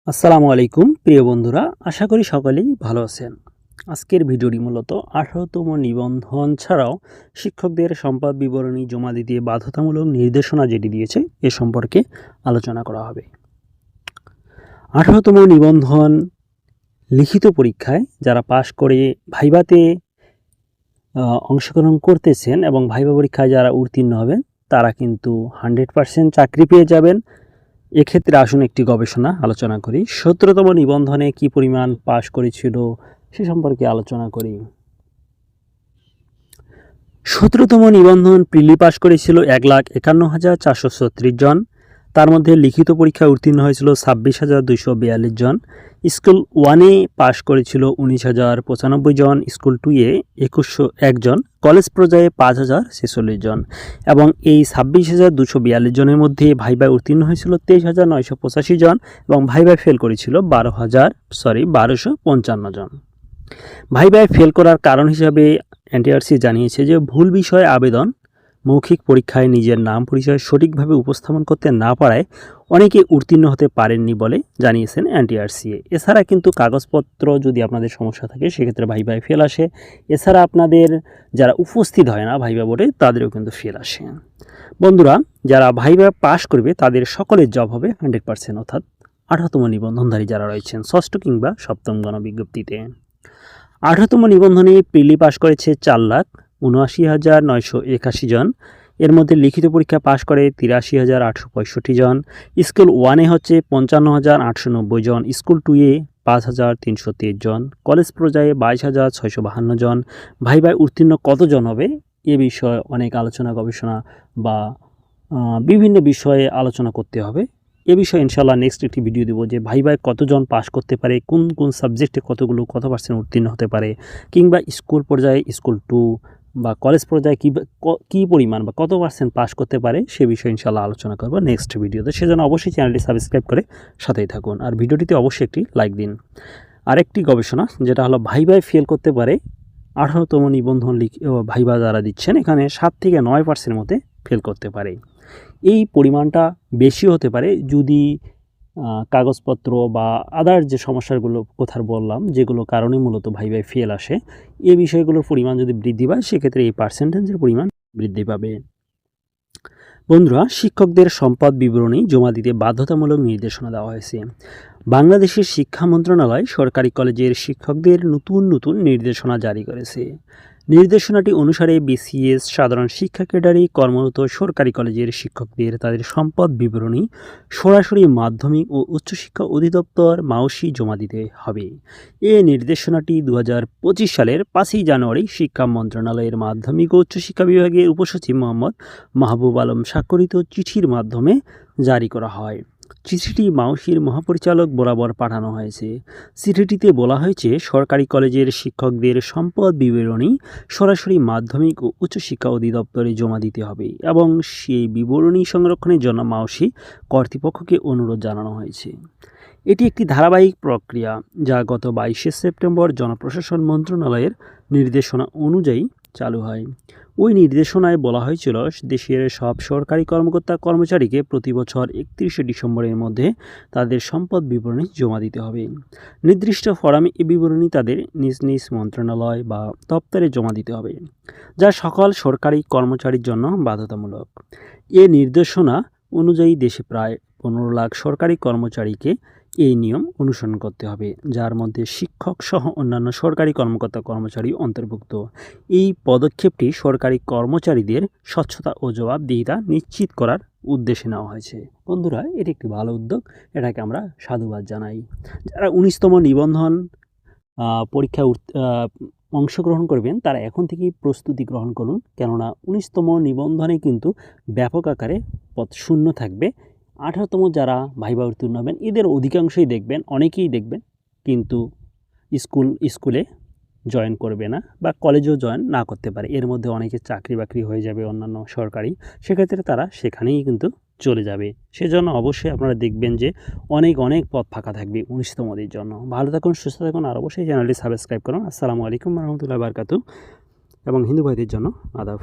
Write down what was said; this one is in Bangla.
আসসালামু আলাইকুম প্রিয় বন্ধুরা, আশা করি সকলেই ভালো আছেন। আজকের ভিডিওটি মূলত 18তম নিবন্ধন ছাড়াও শিক্ষকদের সম্পদ বিবরণী জমা দিতে বাধ্যতামূলক নির্দেশনা যেটি দিয়েছে এ সম্পর্কে আলোচনা করা হবে। 18তম নিবন্ধন লিখিত পরীক্ষায় যারা পাশ করে ভাইভাতে অংশগ্রহণ করতেছেন এবং ভাইভা পরীক্ষায় যারা উত্তীর্ণ হবেন তারা কিন্তু 100% চাকরি পেয়ে যাবেন। এক্ষেত্রে আসুন একটি গবেষণা আলোচনা করি। 17তম নিবন্ধনে কি পরিমাণ পাশ করেছিল সে সম্পর্কে আলোচনা করি। 17তম নিবন্ধন প্রিলি পাশ করেছিল 1,51,436 জন। তার মধ্যে লিখিত পরীক্ষায় উত্তীর্ণ হয়েছিল 26,242 জন। স্কুল 1-এ পাশ করেছিল 19,095 জন, স্কুল 2-এ 2,101 জন, কলেজ পর্যায়ে 5,046 জন এবং এই 26,242 জনের মধ্যে ভাইভায় উত্তীর্ণ হয়েছিল 23,985 জন এবং ভাইভায় ফেল করেছিল 12,55 জন। ভাইভায় ফেল করার কারণ হিসাবে এনটিআরসি জানিয়েছে যে ভুল বিষয়ে আবেদন, মৌখিক পরীক্ষায় নিজের নাম পরিচয় সঠিকভাবে উপস্থাপন করতে না পারায় অনেকে উত্তীর্ণ হতে পারেননি বলে জানিয়েছেন এনটিআরসি। এছাড়া কিন্তু কাগজপত্র যদি আপনাদের সমস্যা থাকে সেক্ষেত্রে ভাইভায় ফেল আসে। এছাড়া আপনাদের যারা উপস্থিত হয় না ভাইভা বোর্ডে তাদেরও কিন্তু ফেল আসে। বন্ধুরা, যারা ভাইভা পাশ করবে তাদের সকলের জব হবে 100%, অর্থাৎ 18তম নিবন্ধনধারী যারা রয়েছেন ষষ্ঠ কিংবা সপ্তম গণবিজ্ঞপ্তিতে। 18তম নিবন্ধনে প্রিলি পাশ করেছে 4,79,981 জন। এর মধ্যে লিখিত পরীক্ষা পাশ করে 83,865 জন। স্কুল 1-এ হচ্ছে 55,890 জন, স্কুল 2-এ 5,323 জন, কলেজ পর্যায়ে 22,652 জন। ভাইভায় উত্তীর্ণ কতজন হবে এ বিষয়ে অনেক আলোচনা গবেষণা বা বিভিন্ন বিষয়ে আলোচনা করতে হবে। এ বিষয়ে ইনশাআল্লাহ নেক্সট একটি ভিডিও দেবো যে ভাইভায় কতজন পাস করতে পারে, কোন কোন সাবজেক্টে কত পার্সেন্ট উত্তীর্ণ হতে পারে, কিংবা স্কুল পর্যায়ে স্কুল 2 বা কলেজ পর্যায়ে কী পরিমাণ বা কত পার্সেন্ট পাস করতে পারে সে বিষয়ে ইনশাআল্লাহ আলোচনা করবো নেক্সট ভিডিওতে। সেজন্য অবশ্যই চ্যানেলটি সাবস্ক্রাইব করে সাথেই থাকুন আর ভিডিওটিতে অবশ্যই একটি লাইক দিন। আরেকটি গবেষণা যেটা হলো ভাইভায় ফেল করতে পারে 18তম নিবন্ধন ভাইভা যারা দিচ্ছেন এখানে 7 থেকে 9% মধ্যে ফেল করতে পারে। এই পরিমাণটা বেশি হতে পারে যদি কাগজপত্র বা আদার যে সমস্যাগুলো কথা বললাম যেগুলো কারণে মূলত ভাইভায় ফেল আসে, এই বিষয়গুলোর পরিমাণ যদি বৃদ্ধি পায় সেক্ষেত্রে এই পার্সেন্টেজের পরিমাণ বৃদ্ধি পাবে। বন্ধুরা, শিক্ষকদের সম্পদ বিবরণী জমা দিতে বাধ্যতামূলক নির্দেশনা দেওয়া হয়েছে। বাংলাদেশের শিক্ষা মন্ত্রণালয় সরকারি কলেজের শিক্ষকদের নতুন নির্দেশনা জারি করেছে। নির্দেশনাটি অনুসারে বিসিএস সাধারণ শিক্ষা ক্যাডারে কর্মরত সরকারি কলেজের শিক্ষকদের তাদের সম্পদ বিবরণী সরাসরি মাধ্যমিক ও উচ্চশিক্ষা অধিদপ্তর মাউসি জমা দিতে হবে। এ নির্দেশনাটি 2025 সালের 5ই জানুয়ারি শিক্ষা মন্ত্রণালয়ের মাধ্যমিক ও উচ্চশিক্ষা বিভাগের উপসচিব মোহাম্মদ মাহবুব আলম স্বাক্ষরিত চিঠির মাধ্যমে জারি করা হয়। চিঠিটি মাউসির মহাপরিচালক বরাবর পাঠানো হয়েছে। চিঠিটিতে বলা হয়েছে সরকারি কলেজের শিক্ষকদের সম্পদ বিবরণী সরাসরি মাধ্যমিক ও উচ্চশিক্ষা অধিদপ্তরে জমা দিতে হবে এবং সেই বিবরণী সংরক্ষণের জন্য মাউসি কর্তৃপক্ষকে অনুরোধ জানানো হয়েছে। এটি একটি ধারাবাহিক প্রক্রিয়া যা গত 22শে সেপ্টেম্বর জনপ্রশাসন মন্ত্রণালয়ের নির্দেশনা অনুযায়ী চালু হয়। ওই নির্দেশনায় বলা হয়েছিল দেশের সব সরকারি কর্মচারীকে প্রতি বছর 31শে ডিসেম্বরের মধ্যে তাদের সম্পদ বিবরণী জমা দিতে হবে। নির্দিষ্ট ফরমে এই বিবরণী তাদের নিজ নিজ মন্ত্রণালয় বা দপ্তরে জমা দিতে হবে, যা সকল সরকারি কর্মচারীর জন্য বাধ্যতামূলক। এ নির্দেশনা অনুযায়ী দেশে প্রায় 15 লাখ সরকারি কর্মচারীকে এই নিয়ম অনুসরণ করতে হবে, যার মধ্যে শিক্ষক সহ অন্যান্য সরকারি কর্মচারী অন্তর্ভুক্ত। এই পদক্ষেপটি সরকারি কর্মচারীদের স্বচ্ছতা ও জবাবদিহিতা নিশ্চিত করার উদ্দেশ্যে নেওয়া হয়েছে। বন্ধুরা, এটি একটি ভালো উদ্যোগ, এটাকে আমরা সাধুবাদ জানাই। যারা 19তম নিবন্ধন পরীক্ষায় অংশগ্রহণ করবেন তারা এখন থেকেই প্রস্তুতি গ্রহণ করুন, কেননা 19তম নিবন্ধনে কিন্তু ব্যাপক আকারে পদ শূন্য থাকবে। 18তম যারা ভাইভা উত্তীর্ণ হবেন এদের অধিকাংশই দেখবেন, অনেকেই দেখবেন কিন্তু স্কুলে জয়েন করবে না বা কলেজেও জয়েন না করতে পারে। এর মধ্যে অনেকে চাকরি বাকরি হয়ে যাবে অন্যান্য সরকারি, সেক্ষেত্রে তারা সেখানেই কিন্তু চলে যাবে। সেজন্য অবশ্যই আপনারা দেখবেন যে অনেক পদ ফাঁকা থাকবে 19তমদের জন্য। ভালো থাকুন, সুস্থ থাকুন আর অবশ্যই চ্যানেলটি সাবস্ক্রাইব করুন। আসসালামু আলাইকুম রহমতুল্লাহি ওয়া বারাকাতুহু এবং হিন্দু ভাইদের জন্য আদাব।